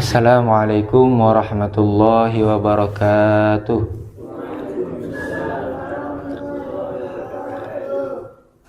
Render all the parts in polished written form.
Assalamualaikum warahmatullahi wabarakatuh.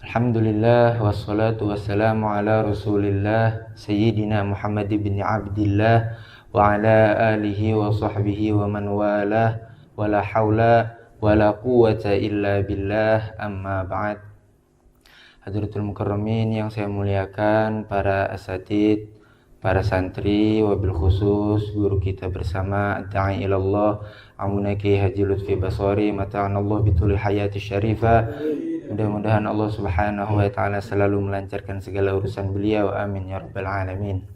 Alhamdulillah wassalatu wassalamu ala Rasulillah Sayyidina Muhammad bin Abdillah wa ala alihi wa sahbihi wa man walah wa la hawla wa la quwwata illa billah, amma ba'd. Hadratul mukarramin yang saya muliakan, para asatid, para santri, wabil khusus guru kita bersama, da'i ilallah amunaki haji lutfi basari, mata'anallah bituli hayati syarifah. Mudah-mudahan Allah subhanahu wa ta'ala selalu melancarkan segala urusan beliau, amin ya rabbal alamin.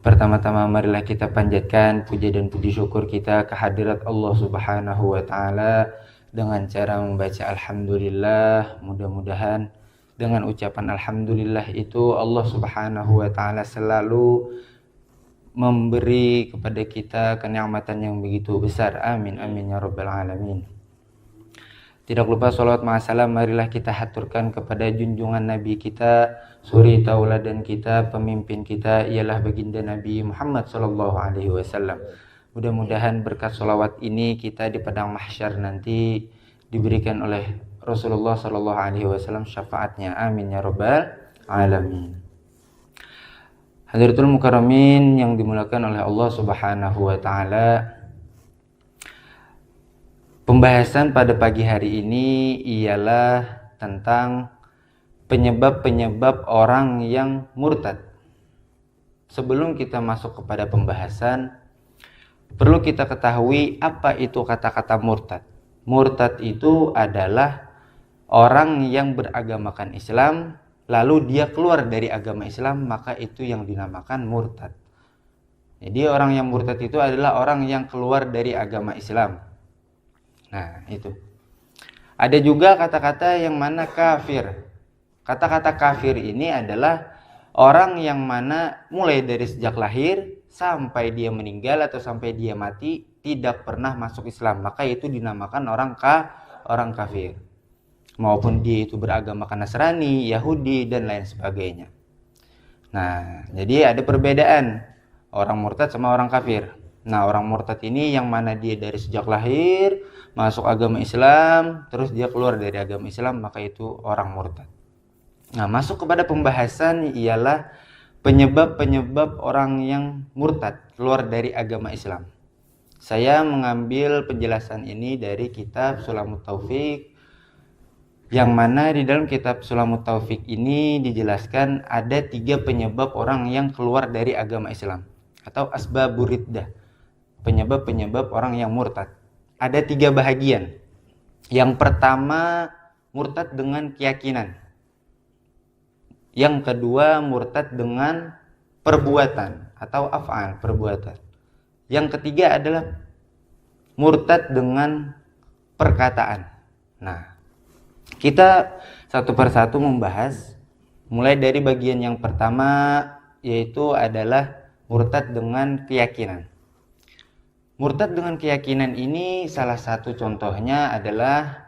Pertama-tama marilah kita panjatkan puja dan puji syukur kita kehadirat Allah subhanahu wa ta'ala dengan cara membaca alhamdulillah. Mudah-mudahan dengan ucapan alhamdulillah itu Allah subhanahu wa ta'ala selalu memberi kepada kita kenikmatan yang begitu besar, amin amin ya rabbal alamin. Tidak lupa salawat ma'asalam marilah kita haturkan kepada junjungan Nabi kita, suri tauladan kita, pemimpin kita, ialah baginda Nabi Muhammad sallallahu alaihi wasallam. Mudah-mudahan berkat salawat ini kita di padang mahsyar nanti diberikan oleh Rasulullah sallallahu alaihi wasallam syafaatnya, amin ya rabbal alamin. Hadratul mukarramin yang dimuliakan oleh Allah subhanahu wa ta'ala, pembahasan pada pagi hari ini ialah tentang penyebab-penyebab orang yang murtad. Sebelum kita masuk kepada pembahasan, perlu kita ketahui apa itu kata-kata murtad. Murtad itu adalah orang yang beragamakan Islam lalu dia keluar dari agama Islam, maka itu yang dinamakan murtad. Jadi orang yang murtad itu adalah orang yang keluar dari agama Islam. Nah, itu. Ada juga kata-kata yang mana kafir. Kata-kata kafir ini adalah orang yang mana mulai dari sejak lahir sampai dia meninggal atau sampai dia mati tidak pernah masuk Islam, maka itu dinamakan orang kafir. Maupun dia itu beragamakan Nasrani, Yahudi dan lain sebagainya. Nah, jadi ada perbedaan orang murtad sama orang kafir. Nah, orang murtad ini yang mana dia dari sejak lahir masuk agama Islam, terus dia keluar dari agama Islam, maka itu orang murtad. Nah, masuk kepada pembahasan ialah penyebab-penyebab orang yang murtad keluar dari agama Islam. Saya mengambil penjelasan ini dari kitab Sulamut Taufik, yang mana di dalam kitab Sulamut Taufik ini dijelaskan ada 3 penyebab orang yang keluar dari agama Islam atau asbabur riddah, penyebab-penyebab orang yang murtad. Ada 3 bahagian. Yang pertama, murtad dengan keyakinan. Yang kedua, murtad dengan perbuatan atau af'al, perbuatan. Yang ketiga adalah murtad dengan perkataan. Nah, kita satu persatu membahas mulai dari bagian yang pertama, yaitu adalah murtad dengan keyakinan. Murtad dengan keyakinan ini salah satu contohnya adalah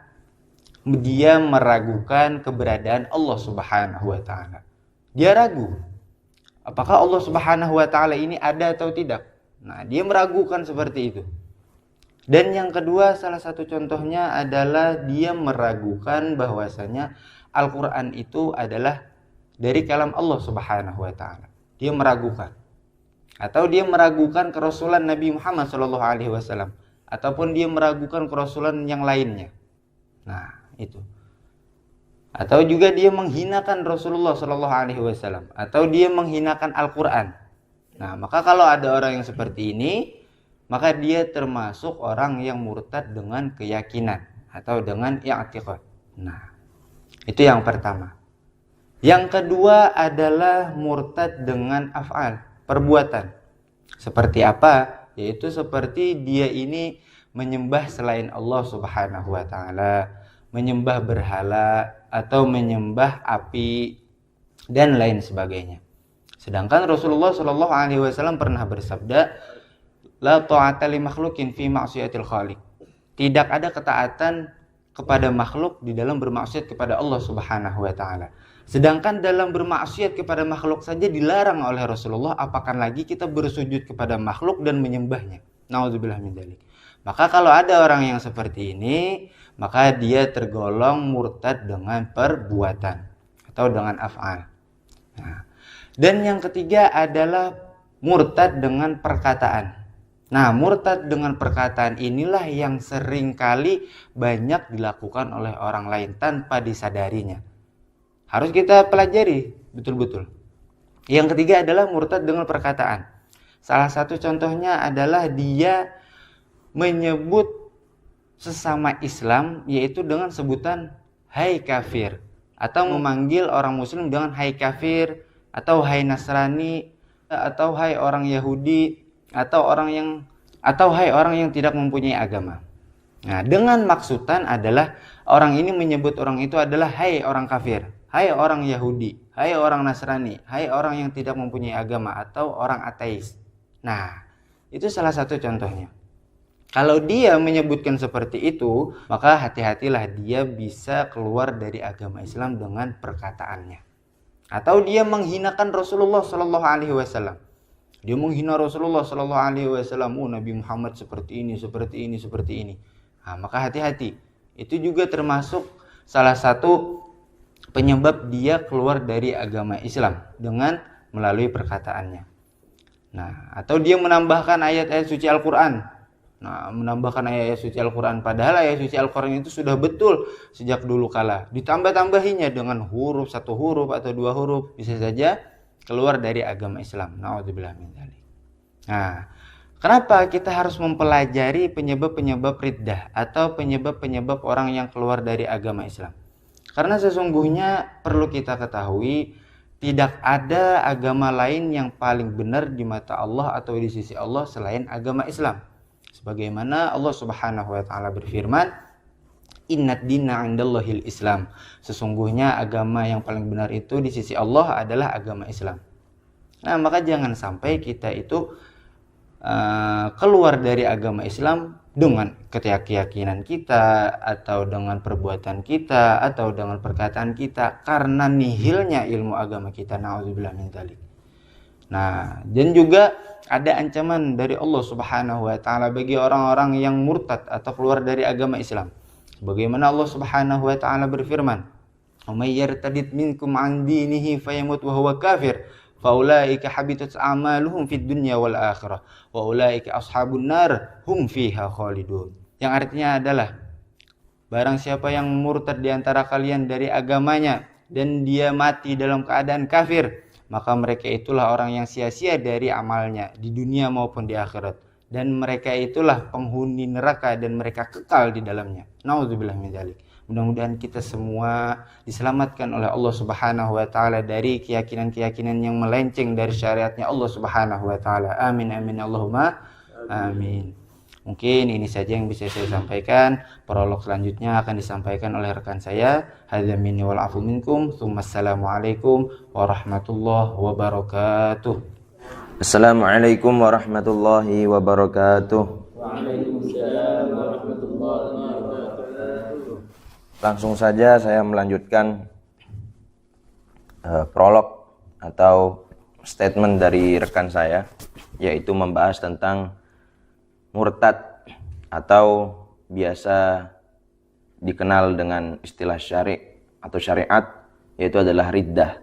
dia meragukan keberadaan Allah subhanahu wa ta'ala. Dia ragu apakah Allah subhanahu wa ta'ala ini ada atau tidak. Nah, dia meragukan seperti itu. Dan yang kedua, salah satu contohnya adalah dia meragukan bahwasanya Al-Quran itu adalah dari kalam Allah subhanahu wa ta'ala. Dia meragukan. Atau dia meragukan kerasulan Nabi Muhammad SAW, ataupun dia meragukan kerasulan yang lainnya. Nah, itu. Atau juga dia menghinakan Rasulullah SAW, atau dia menghinakan Al-Quran. Nah, maka kalau ada orang yang seperti ini, maka dia termasuk orang yang murtad dengan keyakinan atau dengan i'tiqad. Nah, itu yang pertama. Yang kedua adalah murtad dengan af'al, perbuatan. Seperti apa? Yaitu seperti dia ini menyembah selain Allah subhanahu wa ta'ala, menyembah berhala atau menyembah api dan lain sebagainya. Sedangkan Rasulullah sallallahu alaihi wasallam pernah bersabda, la ta'ata li makhluqin fi ma'siyatil khaliq. Tidak ada ketaatan kepada makhluk di dalam bermaksiat kepada Allah Subhanahu wa taala. Sedangkan dalam bermaksiat kepada makhluk saja dilarang oleh Rasulullah, apakah lagi kita bersujud kepada makhluk dan menyembahnya. Nauzubillah min dzalik. Maka kalau ada orang yang seperti ini, maka dia tergolong murtad dengan perbuatan atau dengan af'al. Nah, dan yang ketiga adalah murtad dengan perkataan. Nah, murtad dengan perkataan inilah yang seringkali banyak dilakukan oleh orang lain tanpa disadarinya. Harus kita pelajari betul-betul. Yang ketiga adalah murtad dengan perkataan. Salah satu contohnya adalah dia menyebut sesama Islam yaitu dengan sebutan hai kafir, atau memanggil orang muslim dengan hai kafir, atau hai Nasrani, atau hai orang Yahudi, atau hai orang yang tidak mempunyai agama. Nah, dengan maksudan adalah orang ini menyebut orang itu adalah hai orang kafir, hai orang Yahudi, hai orang Nasrani, hai orang yang tidak mempunyai agama, atau orang ateis. Nah, itu salah satu contohnya. Kalau dia menyebutkan seperti itu, maka hati-hatilah, dia bisa keluar dari agama Islam dengan perkataannya. Atau dia menghinakan Rasulullah Shallallahu Alaihi Wasallam. Dia menghina Rasulullah Shallallahu Alaihi Wasallam. Nabi Muhammad seperti ini, seperti ini, seperti ini. Nah, maka hati-hati. Itu juga termasuk salah satu penyebab dia keluar dari agama Islam dengan melalui perkataannya. Nah, atau dia menambahkan ayat-ayat suci Al-Quran. Nah, menambahkan ayat-ayat suci Al-Quran, padahal ayat suci Al-Quran itu sudah betul sejak dulu kala. Ditambah-tambahinya dengan huruf, satu huruf atau dua huruf, bisa saja keluar dari agama Islam. Na'udzubillah min dzalik. Nah, kenapa kita harus mempelajari penyebab-penyebab riddah atau penyebab-penyebab orang yang keluar dari agama Islam? Karena sesungguhnya perlu kita ketahui, tidak ada agama lain yang paling benar di mata Allah atau di sisi Allah selain agama Islam. Sebagaimana Allah Subhanahu wa taala berfirman, "Innad dina 'indallahil Islam." Sesungguhnya agama yang paling benar itu di sisi Allah adalah agama Islam. Nah, maka jangan sampai kita itu keluar dari agama Islam dengan keyakinan kita, atau dengan perbuatan kita, atau dengan perkataan kita, karena nihilnya ilmu agama kita. Na'udzubillah min dzalik. Nah, dan juga ada ancaman dari Allah Subhanahu wa taala bagi orang-orang yang murtad atau keluar dari agama Islam. Bagaimana Allah Subhanahu wa taala berfirman, "Wa may yartadid minkum 'an dinihi fayamut wa huwa kafir, faulaika habitat a'maluhum fid dunya wal akhirah, wa ulaika ashabun nar hum fiha khalidun." Yang artinya adalah, barang siapa yang murtad di antara kalian dari agamanya dan dia mati dalam keadaan kafir, maka mereka itulah orang yang sia-sia dari amalnya di dunia maupun di akhirat, dan mereka itulah penghuni neraka dan mereka kekal di dalamnya. Nauzubillah min dzalik. Mudah-mudahan kita semua diselamatkan oleh Allah Subhanahu wa taala dari keyakinan-keyakinan yang melenceng dari syariatnya Allah Subhanahu wa taala. Amin amin Allahumma amin. Mungkin ini saja yang bisa saya sampaikan. Prolog selanjutnya akan disampaikan oleh rekan saya. Hadza minni wal afu minkum. Assalamualaikum warahmatullahi wabarakatuh. Assalamualaikum warahmatullahi wabarakatuh. Waalaikumsalam warahmatullahi wabarakatuh. Langsung saja saya melanjutkan prolog atau statement dari rekan saya, yaitu membahas tentang murtad atau biasa dikenal dengan istilah syariat, yaitu adalah riddah.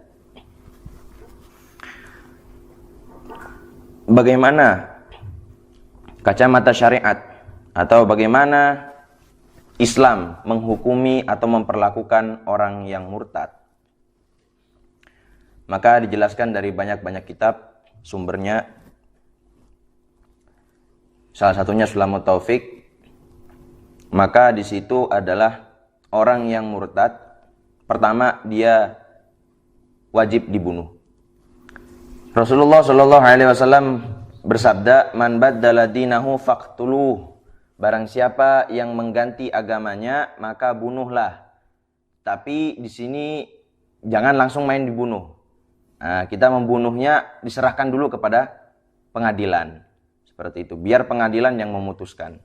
Bagaimana kacamata syariat atau bagaimana Islam menghukumi atau memperlakukan orang yang murtad? Maka dijelaskan dari banyak-banyak kitab sumbernya. Salah satunya Sulamut Taufik. Maka di situ adalah orang yang murtad, pertama dia wajib dibunuh. Rasulullah Shallallahu Alaihi Wasallam bersabda, "Man baddala dinahu faqtuluh." Barang siapa yang mengganti agamanya, maka bunuhlah. Tapi di sini jangan langsung main dibunuh. Nah, kita membunuhnya diserahkan dulu kepada pengadilan. Seperti itu, biar pengadilan yang memutuskan.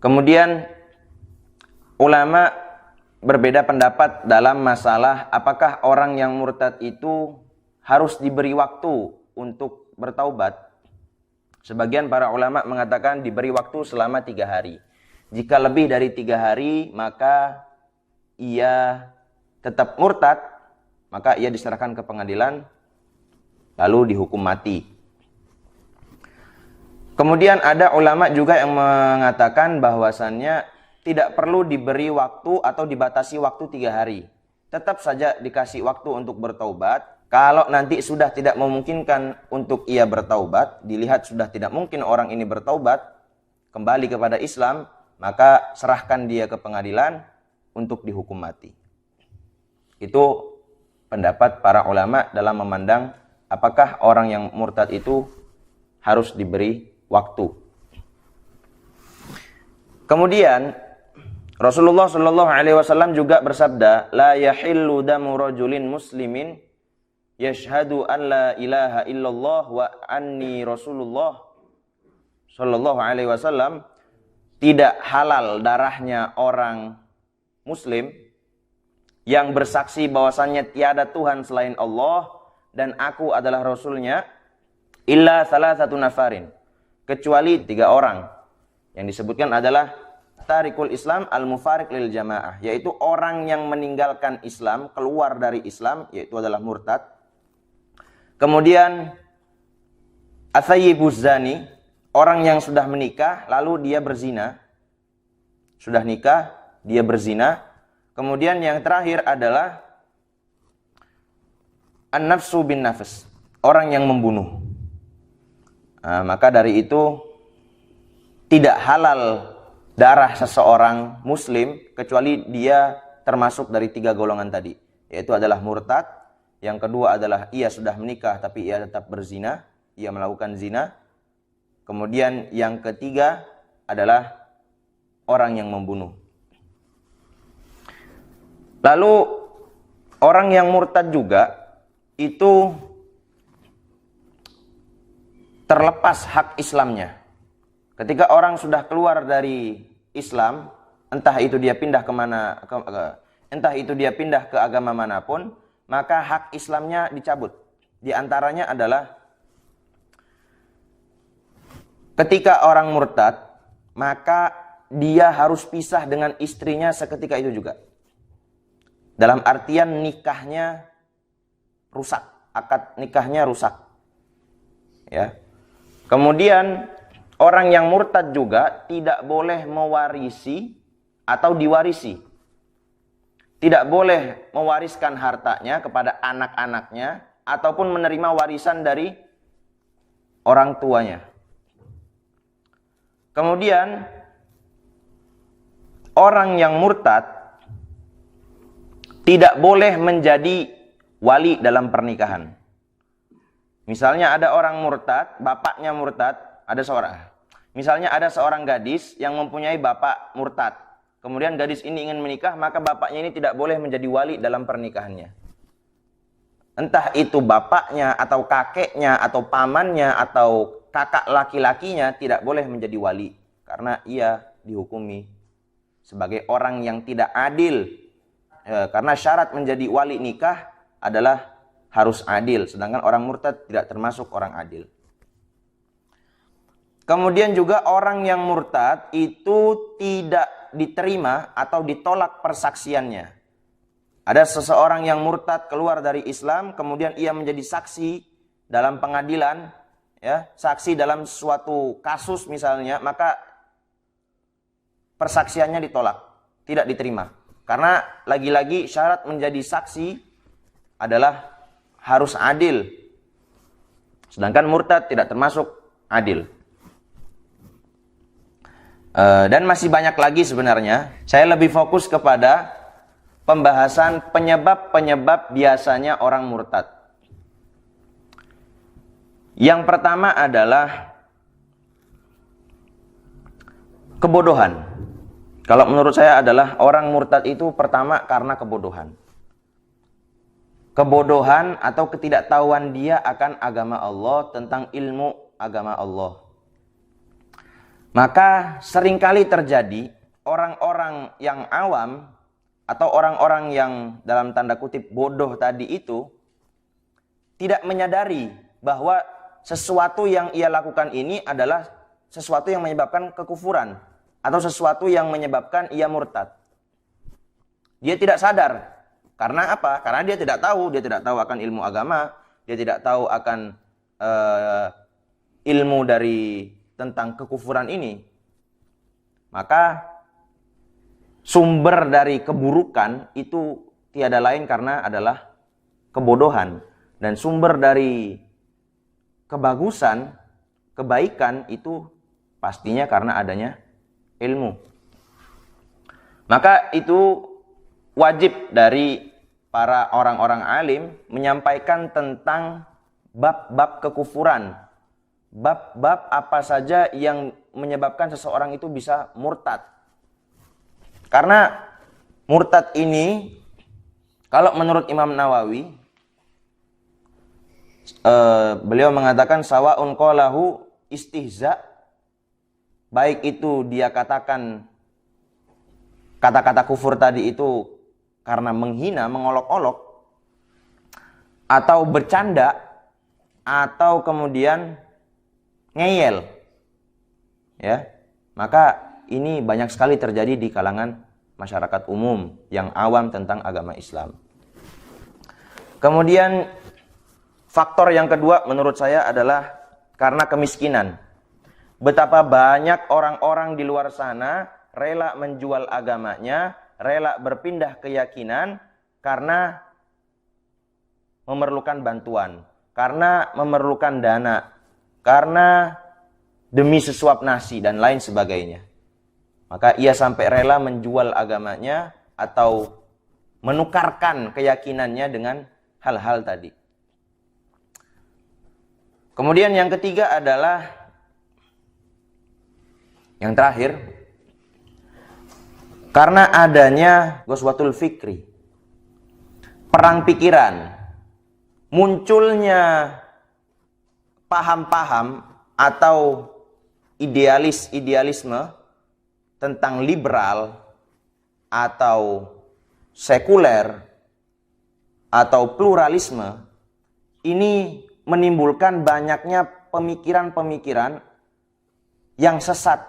Kemudian ulama berbeda pendapat dalam masalah apakah orang yang murtad itu harus diberi waktu untuk bertaubat. Sebagian para ulama mengatakan diberi waktu selama 3 hari. Jika lebih dari 3 hari, maka ia tetap murtad, maka ia diserahkan ke pengadilan, lalu dihukum mati. Kemudian ada ulama juga yang mengatakan bahwasannya tidak perlu diberi waktu atau dibatasi waktu 3 hari. Tetap saja dikasih waktu untuk bertaubat. Kalau nanti sudah tidak memungkinkan untuk ia bertaubat, dilihat sudah tidak mungkin orang ini bertaubat, kembali kepada Islam, maka serahkan dia ke pengadilan untuk dihukum mati. Itu pendapat para ulama dalam memandang apakah orang yang murtad itu harus diberi waktu. Kemudian Rasulullah Shallallahu Alaihi Wasallam juga bersabda, la yahillu damu rajulin muslimin yashhadu an la ilaha illallah wa anni Rasulullah Shallallahu Alaihi Wasallam, tidak halal darahnya orang muslim yang bersaksi bahwasannya tiada Tuhan selain Allah dan aku adalah Rasulnya, illa salah satu nafarin, kecuali 3 orang. Yang disebutkan adalah tarikul Islam al-mufariq lil jamaah, yaitu orang yang meninggalkan Islam, keluar dari Islam, yaitu adalah murtad. Kemudian athayyibuz zani, orang yang sudah menikah lalu dia berzina. Sudah nikah, dia berzina. Kemudian yang terakhir adalah an-nafsu bin nafs, orang yang membunuh. Nah, maka dari itu tidak halal darah seseorang muslim kecuali dia termasuk dari 3 golongan tadi, yaitu adalah murtad, yang kedua adalah ia sudah menikah tapi ia tetap berzina, ia melakukan zina. Kemudian yang ketiga adalah orang yang membunuh. Lalu orang yang murtad juga itu terlepas hak Islamnya. Ketika orang sudah keluar dari Islam, entah itu dia pindah entah itu dia pindah ke agama manapun, maka hak Islamnya dicabut. Di antaranya adalah ketika orang murtad, maka dia harus pisah dengan istrinya seketika itu juga. Dalam artian nikahnya rusak, akad nikahnya rusak. Ya. Kemudian orang yang murtad juga tidak boleh mewarisi atau diwarisi. Tidak boleh mewariskan hartanya kepada anak-anaknya ataupun menerima warisan dari orang tuanya. Kemudian orang yang murtad tidak boleh menjadi wali dalam pernikahan. Misalnya ada orang murtad, bapaknya murtad, misalnya ada seorang gadis yang mempunyai bapak murtad. Kemudian gadis ini ingin menikah, maka bapaknya ini tidak boleh menjadi wali dalam pernikahannya. Entah itu bapaknya atau kakeknya atau pamannya atau kakak laki-lakinya tidak boleh menjadi wali. Karena ia dihukumi sebagai orang yang tidak adil. Karena syarat menjadi wali nikah adalah harus adil. Sedangkan orang murtad tidak termasuk orang adil. Kemudian juga orang yang murtad itu tidak diterima atau ditolak persaksiannya. Ada seseorang yang murtad keluar dari Islam, kemudian ia menjadi saksi dalam pengadilan, ya, saksi dalam suatu kasus misalnya, maka persaksiannya ditolak, tidak diterima. Karena lagi-lagi syarat menjadi saksi adalah harus adil. Sedangkan murtad tidak termasuk adil. Dan masih banyak lagi sebenarnya. Saya lebih fokus kepada pembahasan penyebab-penyebab biasanya orang murtad. Yang pertama adalah kebodohan. Kalau menurut saya adalah orang murtad itu pertama karena kebodohan. Kebodohan atau ketidaktahuan dia akan agama Allah, tentang ilmu agama Allah. Maka seringkali terjadi orang-orang yang awam atau orang-orang yang dalam tanda kutip bodoh tadi itu tidak menyadari bahwa sesuatu yang ia lakukan ini adalah sesuatu yang menyebabkan kekufuran atau sesuatu yang menyebabkan ia murtad. Dia tidak sadar. Karena apa? Karena dia tidak tahu akan ilmu agama, dia tidak tahu akan ilmu dari tentang kekufuran ini. Maka sumber dari keburukan itu tiada lain karena adalah kebodohan, dan sumber dari kebagusan, kebaikan itu pastinya karena adanya ilmu. Maka itu wajib dari para orang-orang alim menyampaikan tentang bab-bab kekufuran, bab-bab apa saja yang menyebabkan seseorang itu bisa murtad. Karena murtad ini, kalau menurut Imam Nawawi, beliau mengatakan sawaun qalahu istihza, baik itu dia katakan kata-kata kufur tadi itu karena menghina, mengolok-olok, atau bercanda, atau kemudian ngeyel, ya, maka ini banyak sekali terjadi di kalangan masyarakat umum yang awam tentang agama Islam. Kemudian faktor yang kedua menurut saya adalah karena kemiskinan. Betapa banyak orang-orang di luar sana rela menjual agamanya, rela berpindah keyakinan karena memerlukan bantuan, karena memerlukan dana, karena demi sesuap nasi dan lain sebagainya. Maka ia sampai rela menjual agamanya atau menukarkan keyakinannya dengan hal-hal tadi. Kemudian yang ketiga adalah yang terakhir, karena adanya ghazwatul fikri, perang pikiran, munculnya paham-paham atau idealisme tentang liberal atau sekuler atau pluralisme, ini menimbulkan banyaknya pemikiran-pemikiran yang sesat,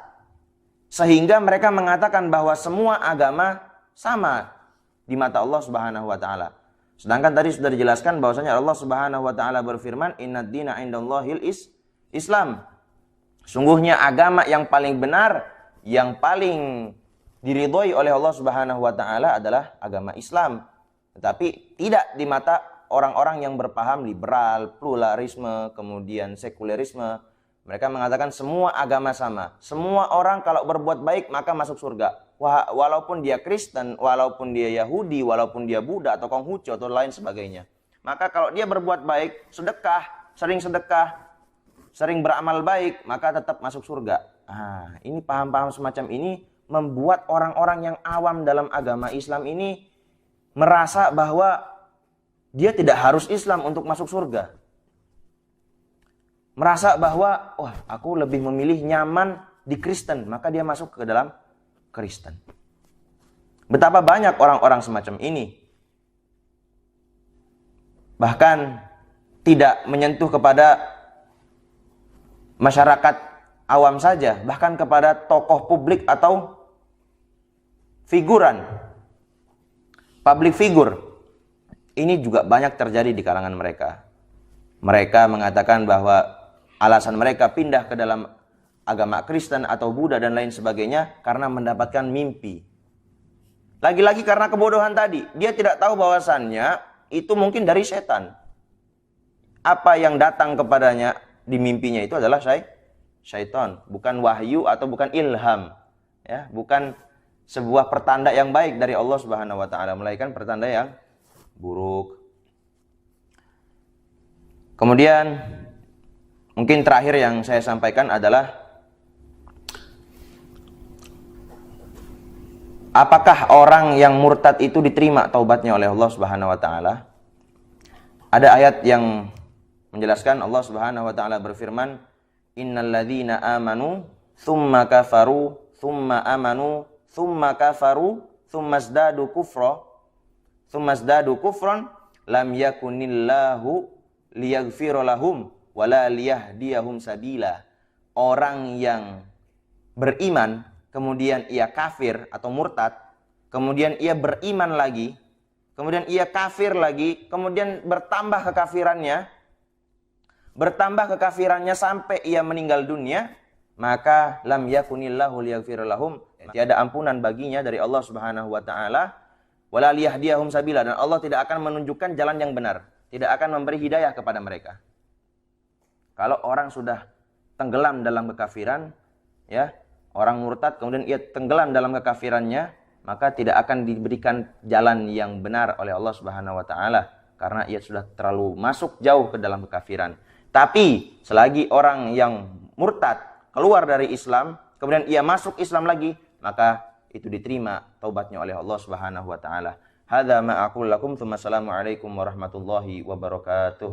sehingga mereka mengatakan bahwa semua agama sama di mata Allah Subhanahu wa taala. Sedangkan tadi sudah dijelaskan bahwasanya Allah Subhanahu wa taala berfirman, "Innad dina 'indallahil Islam." Sungguhnya agama yang paling benar, yang paling diridhoi oleh Allah Subhanahu wa taala adalah agama Islam. Tetapi tidak di mata orang-orang yang berpaham liberal, pluralisme, kemudian sekulerisme. Mereka mengatakan semua agama sama. Semua orang kalau berbuat baik maka masuk surga. Walaupun dia Kristen, walaupun dia Yahudi, walaupun dia Buddha atau Konghucu atau lain sebagainya. Maka kalau dia berbuat baik, sedekah, sering beramal baik, maka tetap masuk surga. Ini paham-paham semacam ini membuat orang-orang yang awam dalam agama Islam ini merasa bahwa dia tidak harus Islam untuk masuk surga. Merasa bahwa, aku lebih memilih nyaman di Kristen, maka dia masuk ke dalam Kristen. Betapa banyak orang-orang semacam ini. Bahkan tidak menyentuh kepada masyarakat awam saja, bahkan kepada tokoh publik atau figuran, public figure. Ini juga banyak terjadi di kalangan mereka. Mereka mengatakan bahwa alasan mereka pindah ke dalam agama Kristen atau Buddha dan lain sebagainya karena mendapatkan mimpi. Lagi-lagi karena kebodohan tadi. Dia tidak tahu bahwasannya itu mungkin dari setan. Apa yang datang kepadanya di mimpinya itu adalah syaitan, bukan wahyu atau bukan ilham, ya, bukan sebuah pertanda yang baik dari Allah Subhanahu wa taala, melainkan pertanda yang buruk. Kemudian mungkin terakhir yang saya sampaikan adalah apakah orang yang murtad itu diterima taubatnya oleh Allah Subhanahu wa taala? Ada ayat yang menjelaskan. Allah Subhanahu wa taala berfirman, "Innal ladzina amanu tsumma kafaru tsumma amanu thumma kafaru thummazdadu kufran lam yakunillahu liyaghfira lahum wala liyahdiyahum sabila. Orang yang beriman kemudian ia kafir atau murtad, kemudian ia beriman lagi, kemudian ia kafir lagi, kemudian bertambah kekafirannya sampai ia meninggal dunia, maka lam yakunillahu liyaghfira lahum, tiada ampunan baginya dari Allah Subhanahu wa taala, wala liyahdiyahum sabila, dan Allah tidak akan menunjukkan jalan yang benar, tidak akan memberi hidayah kepada mereka. Kalau orang sudah tenggelam dalam kekafiran, ya, orang murtad kemudian ia tenggelam dalam kekafirannya, maka tidak akan diberikan jalan yang benar oleh Allah Subhanahu wa taala karena ia sudah terlalu masuk jauh ke dalam kekafiran. Tapi selagi orang yang murtad keluar dari Islam, kemudian ia masuk Islam lagi, maka itu diterima taubatnya oleh Allah Subhanahu wa taala. Hadza ma aqul lakum, tsumma assalamu alaikum warahmatullahi wabarakatuh.